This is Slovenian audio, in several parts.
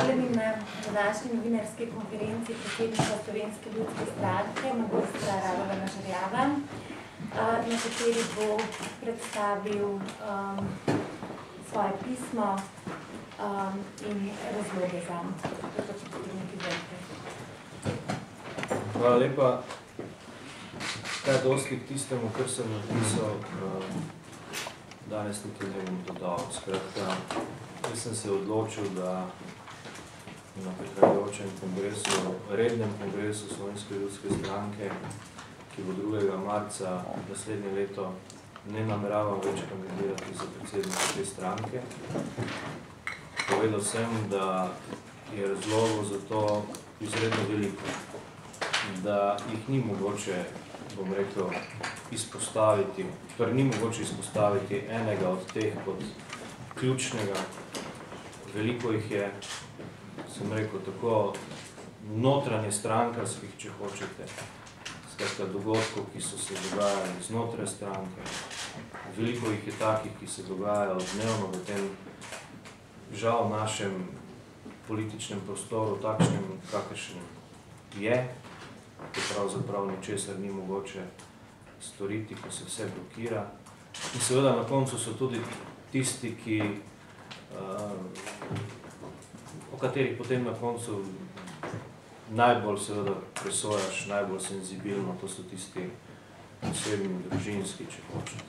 Vabljeni na današnji novinarski konferenci predsednika Slovenske ljudske stranke, magistra Radovana Žerjava, na kateri bo predstavil svoje pismo in razloge za Hvala lepa. Kaj dosti k tistemu, kar sem napisal, danes nekaj ne bom dodal. Skratka, jaz sem se odločil, da na prihajajočem kongresu, rednem kongresu Slovenske ljudske stranke, ki bo 2. marca naslednje leto, ne nameravam več kandidirati za predsednika te stranke. Povedal sem, da je razlogov za to izredno veliko, da jih ni mogoče, bom rekel, izpostaviti, torej ni mogoče izpostaviti enega od teh kot ključnega. Veliko jih je, sem rekel, tako notranje strankarskih, če hočete, skratka dogodkov, ki so se dogajali znotraj stranke. Veliko jih je takih, ki se dogajajo dnevno v tem žal našem političnem prostoru, takšnem, kakršnem je, ki pravzaprav ničesar ni mogoče storiti, ko se vse blokira. In seveda na koncu so tudi tisti, ki, o katerih potem na koncu najbolj seveda presojaš, najbolj senzibilno, to so tisti osebni, družinski, če hočete.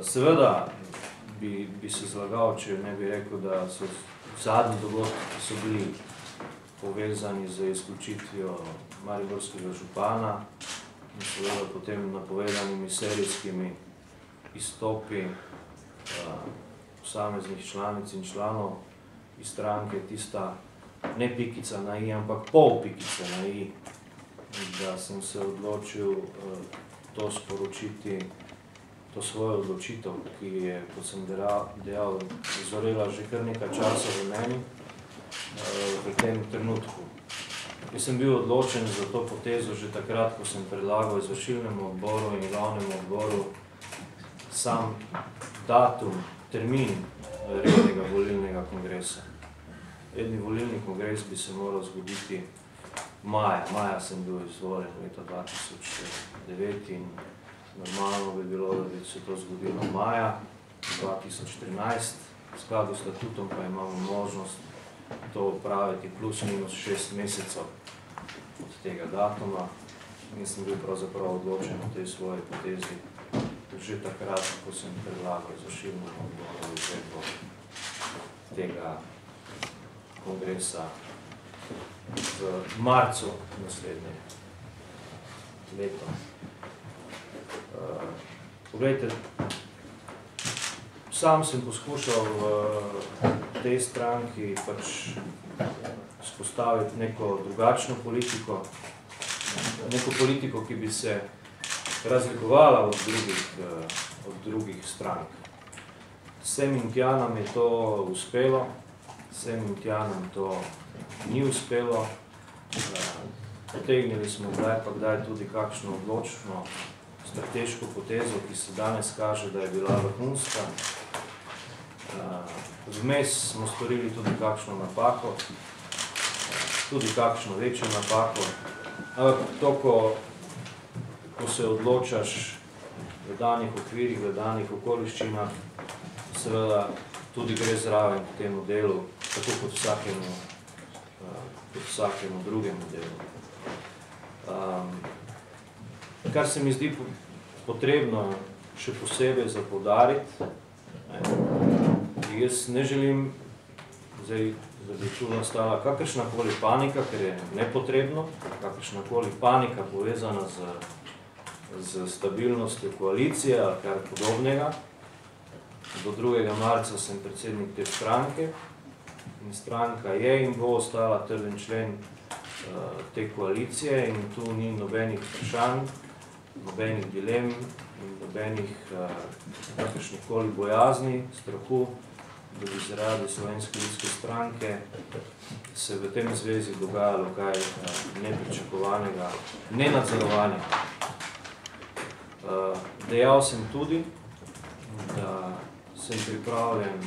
Seveda bi se zlagal, če ne bi rekel, da so zadnji dogodki, ki so bili povezani z izključitvijo mariborskega župana in seveda potem napovedanimi serijskimi izstopi posameznih članic in članov iz stranke, tista ne pikica na i, ampak pol pikice na i, da sem se odločil to sporočiti, to svojo odločitev, ki je, kot sem dejal, zorela že kar nekaj časa v meni, v tem trenutku. Jaz sem bil odločen za to potezo že takrat, ko sem predlagal izvršilnemu odboru in glavnemu odboru sam datum, termin rednega volilnega kongresa. Redni volilni kongres bi se moral zgoditi maja. Maja sem bil izvoljen leta 2009 in normalno bi bilo, da bi se to zgodilo maja 2013. V skladu s statutom pa imamo možnost to opraviti plus minus 6 mesecev od tega datuma. In sem bil pravzaprav odločen o tej svoji potezi že takrat, ko sem predlagal izvršilnemu odboru izvedbo tega kongresa v marcu naslednje leto. Poglejte, sam sem poskušal v tej stranki pač vzpostaviti neko drugačno politiko, neko politiko, ki bi se razlikovala od drugih strank. Sem in tja nam je to uspelo, sem in tja nam to ni uspelo. Potegnili smo kdaj tudi kakšno odločno strateško potezo, ki se danes kaže, da je bila vrhunska. Vmes smo storili tudi kakšno napako, tudi kakšno večjo napako, ampak to, ko se odločaš v danih okvirih, v danih okoliščinah, seveda tudi gre zraven k temu delu, tako kot vsakemu drugemu delu. Kar se mi zdi potrebno še posebej zapoudariti, jaz ne želim, da bi tu nastala kakršnakoli panika, ker je nepotrebno, kakršnakoli panika povezana z stabilnostjo koalicije ali kar podobnega. Do 2. marca sem predsednik te stranke in stranka je in bo ostala trden člen te koalicije in tu ni nobenih vprašanj, nobenih dilem in nobenih kakršnihkoli bojazni, strahu, da bi zaradi Slovenske ljudske stranke se v tem zvezi dogajalo kaj nepričakovanega, nenadzorovanega. Dejal sem tudi, da sem pripravljen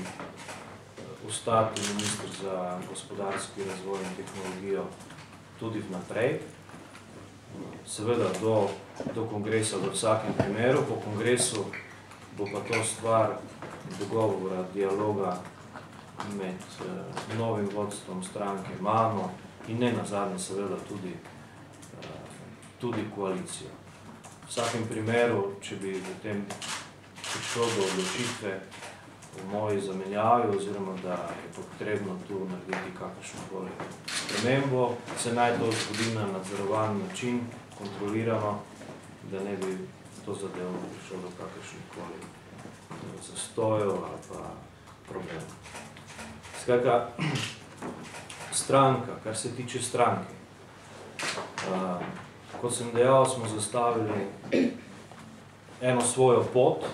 ostati minister za gospodarski razvoj in tehnologijo tudi vnaprej. Seveda do kongresa v vsakem primeru, po kongresu bo pa to stvar dogovora, dialoga med novim vodstvom stranke, mano in ne nazadnje seveda tudi koalicijo. V vsakem primeru, če bi v tem prišlo do odločitve v moji zamenjavi, oziroma da je potrebno tu narediti kakršnokoli spremembo, se naj to zgodi na nadzorovan način, kontrolirano, da ne bi to zadevo prišlo do kakršnikoli zastojev ali pa problemov. Skratka, stranka, kar se tiče stranke. Kot sem dejal, smo zastavili eno svojo pot,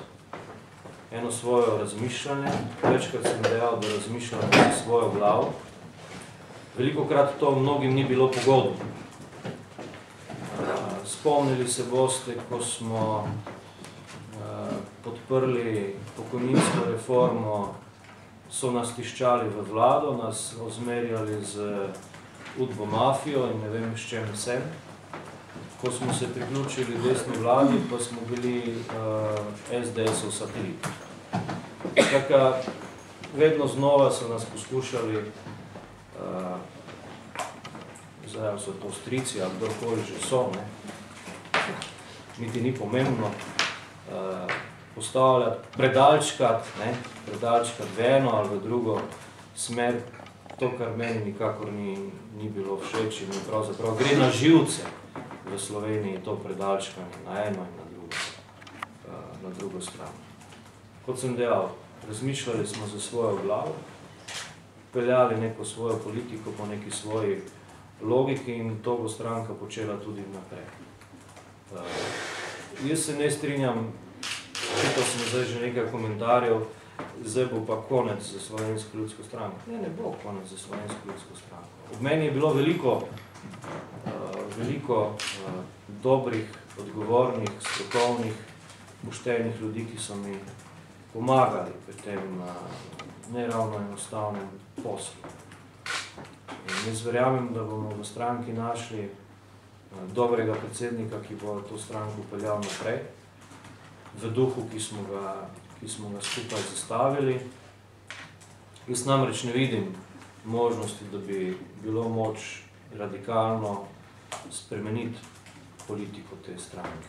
eno svojo razmišljanje. Večkrat sem dejal, da razmišljam za svojo glavo. Velikokrat to mnogim ni bilo pogodno. Spomnili se boste, ko smo podprli pokojninsko reformo, so nas tiščali v vlado, nas ozmerjali z udbo mafijo in ne vem s čem vsem. Ko smo se priključili desni vladi, pa smo bili SDS-ov satelit. Tako, vedno znova so nas poskušali, zdaj so to strici, ali kdorkoli že so, ne, niti ni pomembno, postavljati, predalčkati v eno ali v drugo smer, to, kar meni nikakor ni bilo všeč in pravzaprav gre na živce v Sloveniji to predalčkanje na eno in na drugo stran. Kot sem dejal, razmišljali smo za svojo glavo, peljali neko svojo politiko po neki svoji logiki in to bo stranka počela tudi naprej. Jaz se ne strinjam, čital sem zdaj že nekaj komentarjev, zdaj bo pa konec za Slovensko ljudsko stranko. Ne bo konec za Slovensko ljudsko stranko. Ob meni je bilo veliko dobrih, odgovornih, strokovnih, poštenih ljudi, ki so mi pomagali pri tem neravno enostavnem poslu. In jaz verjamem, da bomo v stranki našli dobrega predsednika, ki bo to stranko peljal naprej, v duhu, ki smo ga skupaj zastavili. Jaz namreč ne vidim možnosti, da bi bilo moč radikalno spremeniti politiko te stranke.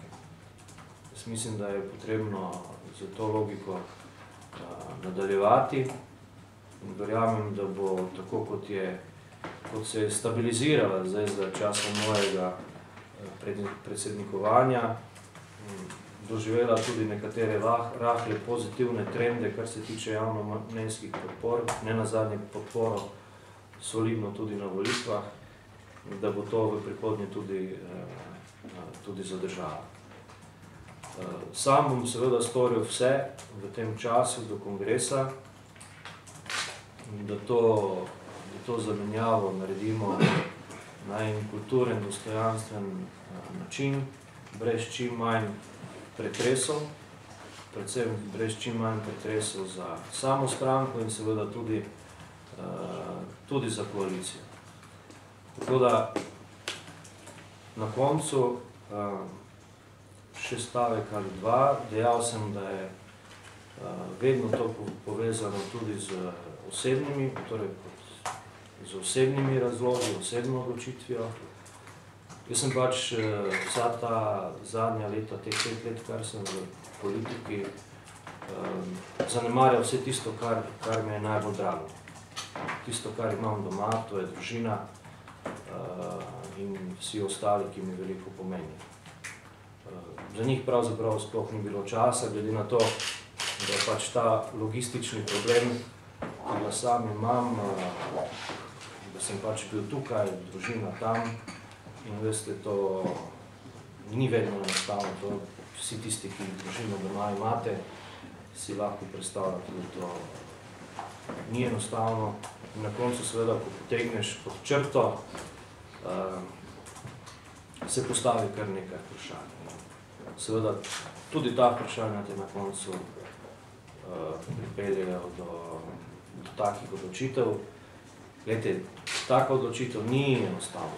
Jaz mislim, da je potrebno za to logiko nadaljevati in verjamem, da bo tako, kot se je stabilizirala zdaj za časa mojega predsednikovanja, doživela tudi nekatere rahle pozitivne trende, kar se tiče javnomnenjskih podpor, ne nazadnje podporo solidno tudi na volitvah, da bo to v prihodnje tudi zadržalo. Sam bom seveda storil vse v tem času do kongresa, da to zamenjavo naredimo na en kulturen, dostojanstven način, brez čim manj pretresov, predvsem brez čim manj pretresov za samo stranko in seveda tudi za koalicijo. Tako da na koncu še stavek ali dva, dejal sem, da je vedno to povezano tudi z osebnimi, torej z osebnimi razlogi, osebno odločitvijo. Jaz sem pač vsa ta zadnja leta, teh 5 let, kar sem v politiki, zanemarjal vse tisto, kar mi je najbolj drago. Tisto, kar imam doma, to je družina in vsi ostali, ki mi veliko pomenijo. Za njih pravzaprav sploh ni bilo časa, glede na to, da je pač ta logistični problem, ki ga sam imam, da sem pač bil tukaj, družina tam in veste, to ni vedno enostavno. Vsi tisti, ki družino doma imate, si lahko predstavljate, da to ni enostavno. In na koncu seveda, ko potegneš pod črto, se postavi kar nekaj vprašanj. Seveda, tudi ta vprašanja te na koncu pripeljejo do takih odločitev. Glejte, taka odločitev ni enostavna.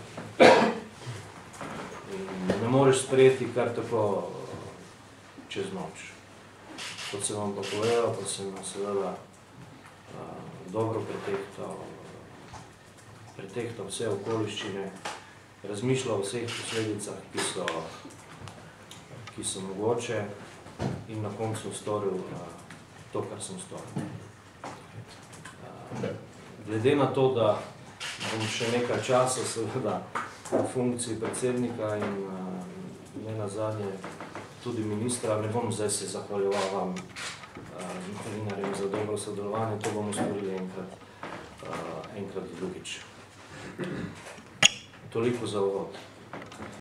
In ne moreš sprejeti kar tako čez noč. Kot sem vam pa povedal, pa sem seveda dobro pretehtal vse okoliščine, razmišljal o vseh posledicah, ki so mogoče, in na koncu storil to, kar sem storil. Glede na to, da bom še nekaj časa seveda v funkciji predsednika in ne nazadnje tudi ministra, ne bom zdaj se zahvaljeval vam novinarjem za dobro sodelovanje, to bomo storili enkrat drugič. Toliko za uvod.